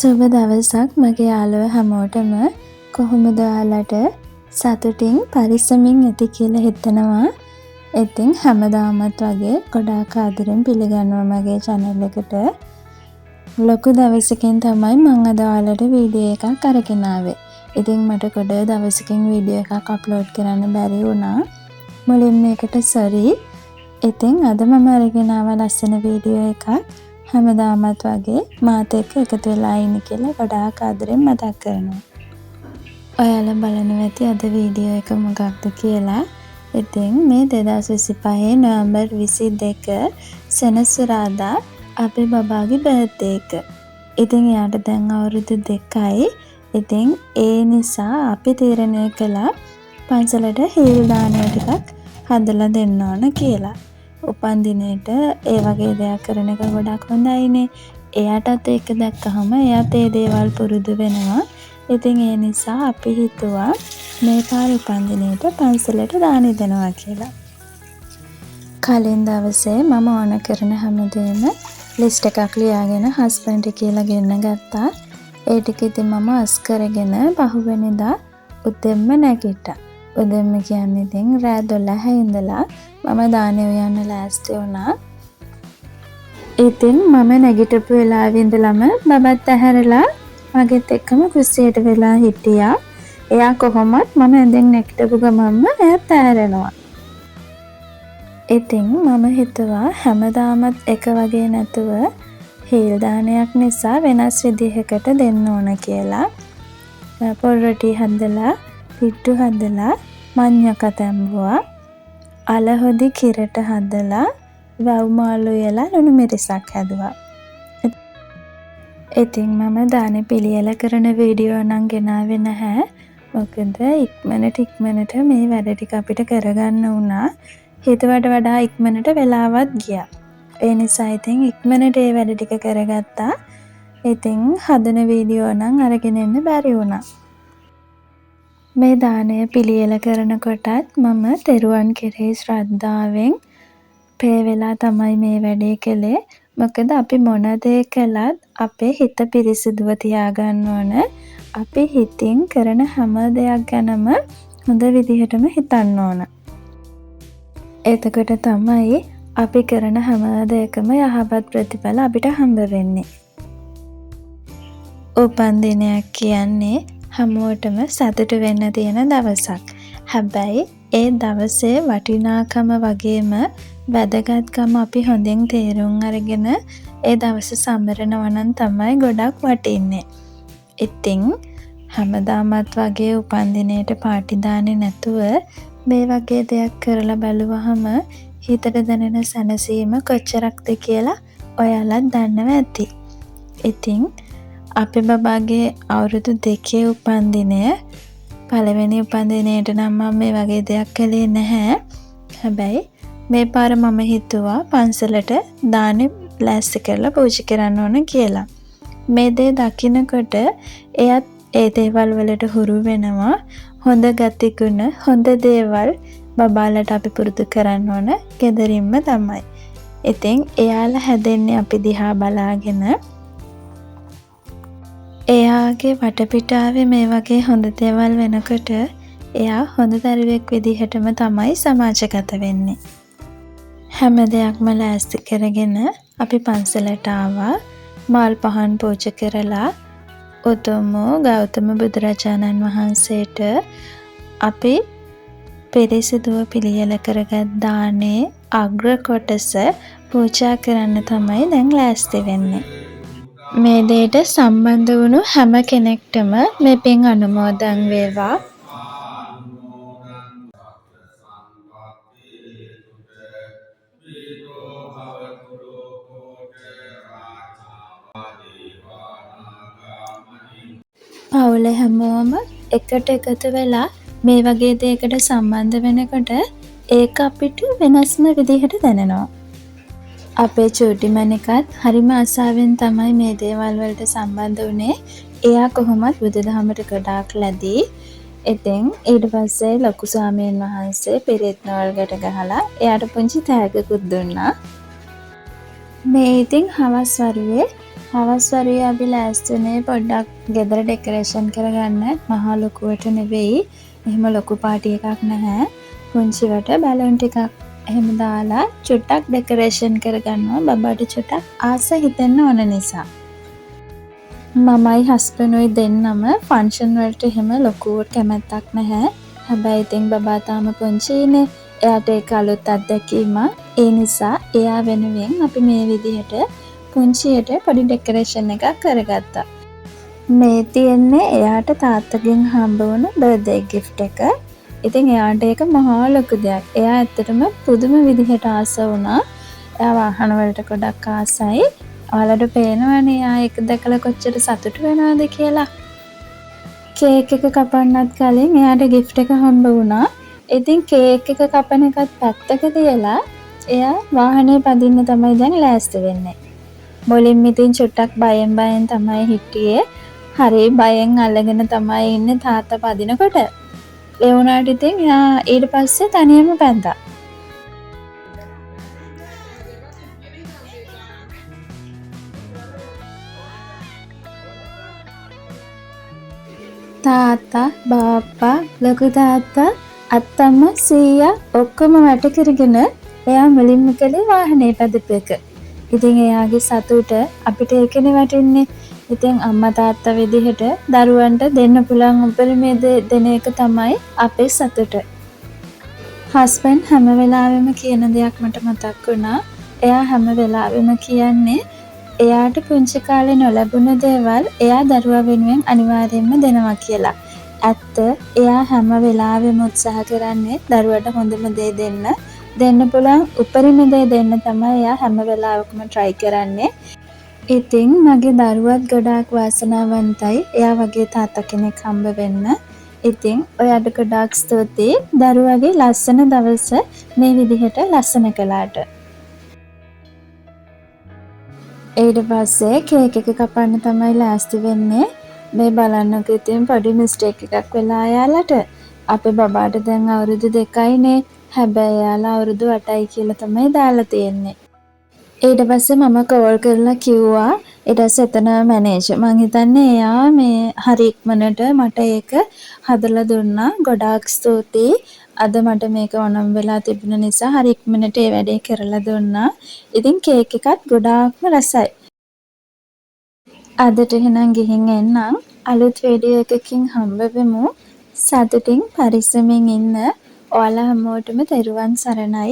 සුබ දවසක් මගේ යාළුවෝ හැමෝටම කොහොමද ඔයාලට සතුටින් පරිස්සමින් ඇති කියලා හිතනවා. ඉතින් හැමදාමත් වගේ ගොඩාක් ආදරෙන් පිළිගන්නවා මගේ channel එකට. ලොකු දවසකින් තමයි මම අද ඔයාලට වීඩියෝ එකක් අරගෙන ආවේ. ඉතින් මට ගොඩ දවසකින් වීඩියෝ එකක් අප්ලෝඩ් කරන්න බැරි වුණා. මුලින්ම ඒකට sorry. ඉතින් අද මම අරගෙන ආව ලස්සන වීඩියෝ එකක්. හැමදාමත් වගේ මාත් එක්ක එකතු වෙලා ඉන්න කියලා ගොඩාක් ආදරෙන් මතක් කරනවා. ඔයාලා බලනවා ඇති අද වීඩියෝ එක මොකක්ද කියලා. ඉතින් මේ 2025 නොවැම්බර් 22 සෙනසුරාදා අපේ බබාගේ බර්ත්ඩේ එක. ඉතින් එයාට දැන් අවුරුදු 2යි. ඉතින් ඒ නිසා අපි තීරණය කළා පන්සලට හීල් දාන ටිකක් හදලා දෙන්න ඕන කියලා. උපන්දිනේට ඒ වගේ දෙයක් කරන එක ගොඩක් හොඳයිනේ. එයාටත් ඒක දැක්කහම එයාත් ඒ දේවල් පුරුදු වෙනවා. ඉතින් ඒ නිසා අපි හිතුවා මේ පාර උපන්දිනේට පන්සලට දාන දෙනවා කියලා. කලින් දවසේ මම ඕන කරන හැමදේම ලිස්ට් එකක් ලියාගෙන හස්බන්ඩ් කියලා ගෙන්න ගත්තා. ඒ ටික ඉතින් මම අස් කරගෙන පහුවෙනිදා උදෙන්ම නැගිට්ටා. උදෙන්ම කියන්නේ ඉතින් රෑ 12 ඉඳලා මම දානේ උයන්න ලෑස්ති වුණා. ඉතින් මම නැගිටපු වෙලාවෙ ඉඳලම බබත් ඇහැරලා මගෙත් එක්කම කුස්සියට වෙලා හිටියා. එයා කොහොමත් මම ඇඳෙන් නැගිටපු ගමන්ම එයාත් ඇහැරෙනවා. ඉතින් මම හිතුවා හැමදාමත් එක වගේ නැතුව හීල් දානයක් නිසා වෙනස් විදිහකට දෙන්න ඕන කියලා. පොල් රොටි හදලා පිට්ටු හදලා මඤ්ඤක තැම්බුවා. අලහොදි කිරට හදලා වැව් මාළු යලා ලුණු මිරිසක් හැදුවා. ඉතින් මම දානේ පිළියෙල කරන වීඩියෝ නම් ගෙනාවේ නැහැ. මොකද ඉක්මනට මේ වැඩ ටික අපිට කරගන්න වුණා. හිතුවට වඩා ඉක්මනට වෙලාවත් ගියා. ඒ නිසා ඉතින් ඉක්මනට ඒ වැඩ ටික කරගත්තා. ඉතින් හදන වීඩියෝ නම් අරගෙන එන්න බැරි වුණා. මේ දානය පිළියෙල කරනකොටත් මම තෙරුවන් කෙරෙහි ශ්‍රද්ධාවෙන් පේ වෙලා තමයි මේ වැඩේ කළේ. මොකද අපි මොන දේ කළත් අපේ හිත පිරිසිදුව තියාගන්න ඕන. අපි හිතින් කරන හැම දෙයක් ගැනම හොඳ විදිහටම හිතන්න ඕන. එතකොට තමයි අපි කරන හැම දෙයකම යහපත් ප්‍රතිඵල අපිට හම්බ වෙන්නේ. උපන්දිනයක් කියන්නේ හැමෝටම සතුටු වෙන්න තියෙන දවසක්. හැබැයි ඒ දවසේ වටිනාකම වගේම වැදගත්කම අපි හොඳින් තේරුම් අරගෙන ඒ දවස සමරනවා නම් තමයි ගොඩක් වටින්නේ. ඉතින් හැමදාමත් වගේ උපන්දිනේට පාටි දාන්නේ නැතුව මේ වගේ දෙයක් කරලා බලුවහම හිතට දැනෙන සැනසීම කොච්චරක්ද කියලා ඔයාලත් දන්නවා ඇති. ඉතින් අපේ බබාගේ අවුරුදු 2 උපන්දිනය පළවෙනි උපන්දිනේට නම් මම මේ වගේ දෙයක් කළේ නැහැ. හැබැයි මේ පාර මම හිතුවා පන්සලට දානේ ලෑස්ති කරලා පූජා කරන්න ඕන කියලා. මේ දේ දකිනකොට එයත් ඒ දේවල් වලට හුරු වෙනවා. හොඳ ගතිගුණ හොඳ දේවල් බබාලට අපි පුරුදු කරන්න ඕන ගෙදරින්ම තමයි. ඉතින් එයාලා හැදෙන්නේ අපි දිහා බලාගෙන. එයාගේ වටපිටාවේ මේ වගේ හොඳ දේවල් වෙනකොට එයා හොඳ දරුවෙක් විදිහටම තමයි සමාජගත වෙන්නේ. හැම දෙයක්ම ලෑස්ති කරගෙන අපි පන්සලට ආවා. මල් පහන් පූජා කරලා උතුම් ගෞතම බුදුරජාණන් වහන්සේට අපි පිරිසිදුව පිළියෙල කරගත් දානේ අග්‍ර කොටස පූජා කරන්න තමයි දැන් ලෑස්ති වෙන්නේ. මේ දෙයට සම්බන්ධ වුණු හැම කෙනෙක්ටම මේ පින් අනුමෝදන් වේවා. පවුලේ හැමෝම එකට එකතු වෙලා මේ වගේ දෙයකට සම්බන්ධ වෙනකොට ඒක අපිට වෙනස්ම විදිහට දැනෙනවා. අපේ චූටි මණිකත් හරිම ආසාවෙන් තමයි මේ දේවල් වලට සම්බන්ධ වුණේ. එයා කොහොමත් බුදුදහමට ගොඩාක් ලැබී. ඉතින් ඊට පස්සේ ලොකු ස්වාමීන් වහන්සේ පිරිත් නෝල්කට ගහලා එයාට පුංචි තෑග්ගකුත් දුන්නා. මේ ඉතින් හවස් වරුවේ හවස් වරුවේ අපි ලෑස්ති වුණේ පොඩ්ඩක් ගෙදර ඩෙකරේෂන් කරගන්න. මහා ලොකුවට නෙවෙයි. එහෙම ලොකු පාටි එකක් නැහැ. පුංචිවට බැලුන් ටිකක් එහෙම දාලා චුට්ටක් ඩෙකරේෂන් කරගන්නවා. බබාට චුට්ටක් ආස හිතෙන්න ඕන නිසා. මමයි හස්බන්ඩ්ුයි දෙන්නම ෆන්ක්ෂන් වලට එහෙම ලොකු කැමැත්තක් නැහැ. හැබැයි ඉතින් බබා තාම පුංචිනේ. එයාට ඒක අලුත් අත්දැකීමක්. ඒ නිසා එයා වෙනුවෙන් අපි මේ විදිහට පුංචියට පොඩි ඩෙකරේෂන් එකක් කරගත්තා. මේ තියෙන්නේ එයාට තාත්තගෙන් හම්බ වුණු බර්ත්ඩේ ගිෆ්ට් එක. ඉතින් එයාට ඒක මහා ලොකු දෙයක්. එයා ඇත්තටම පුදුම විදිහට ආස වුණා. එයා වාහන වලට ගොඩක් ආසයි. ඔයාලට පේනවනේ එයා ඒක දැකලා කොච්චර සතුටු වෙනවද කියලා. කේක් එක කපන්නත් කලින් එයාට ගිෆ්ට් එක හම්බ වුණා. ඉතින් කේක් එක කපන එකත් පැත්තක තියලා එයා වාහනේ පදින්න තමයි දැන් ලෑස්ති වෙන්නේ. මුලින්ම ඉතින් චුට්ටක් බයෙන් තමයි හිටියේ. හරි බයෙන් අල්ලගෙන තමයි ඉන්නේ තාත්තා පදිනකොට. ඒ වුණාට ඉතින් එයා ඊට පස්සේ තනියම පැද්දා. තාත්තා, බාප්පා, ලොකු තාත්තා, අත්තම්මා, සීයා ඔක්කොම වට කරගෙන එයා මුලින්ම කළේ වාහනේ පැදපු එක. ඉතින් එයාගේ සතුට අපිට ඒකනේ වටින්නේ. ඉතින් අම්මා තාත්තා විදිහට දරුවන්ට දෙන්න පුළුවන් උපරිමය දෙන එක තමයි අපේ සතුට. හස්බන්ඩ් හැම වෙලාවෙම කියන දෙයක් මට මතක් වුණා. එයා හැම වෙලාවෙම කියන්නේ එයාට පුංචි කාලේ නොලැබුණ දේවල් එයා දරුවා වෙනුවෙන් අනිවාර්යයෙන්ම දෙනවා කියලා. ඇත්ත එයා හැම වෙලාවෙම උත්සාහ කරන්නේ දරුවට හොඳම දේ දෙන්න පුළුවන් උපරිම දේ දෙන්න තමයි එයා හැම වෙලාවකම try කරන්නේ. ඉතින් මගේ දරුවත් ගොඩාක් වාසනාවන්තයි එයා වගේ තාත්තා කෙනෙක් හම්බ වෙන්න. ඉතින් ඔයාට ගොඩාක් ස්තුතියි දරුවගේ ලස්සන දවස මේ විදිහට ලස්සන කළාට. ඊට පස්සේ කේක් එක කපන්න තමයි ලෑස්ති වෙන්නේ. මේ බලන්නකෝ ඉතින් පොඩි මිස්ටේක් එකක් වෙලා යාලට. අපේ බබාට දැන් අවුරුදු 2යිනේ. හැබැයි යාලා අවුරුදු 8යි කියලා තමයි දාලා තියෙන්නේ. ඊට පස්සේ මම කෝල් කරලා කිව්වා ඊට පස්සේ එතන මැනේජර් මං හිතන්නේ එයා මේ හරි ඉක්මනට මට ඒක හදලා දුන්නා. ගොඩාක් ස්තුතියි. අද මට මේක ඕනම් වෙලා තිබුණ නිසා හරි ඉක්මනට ඒ වැඩේ කරලා දුන්නා. ඉතින් කේක් එකත් ගොඩාක්ම රසයි. අදට එහෙනම් ගිහින් එන්නම්. අලුත් වීඩියෝ එකකින් හම්බ වෙමු. සතුටින් පරිස්සමින් ඉන්න. ඔයාලා හැමෝටම තෙරුවන් සරණයි.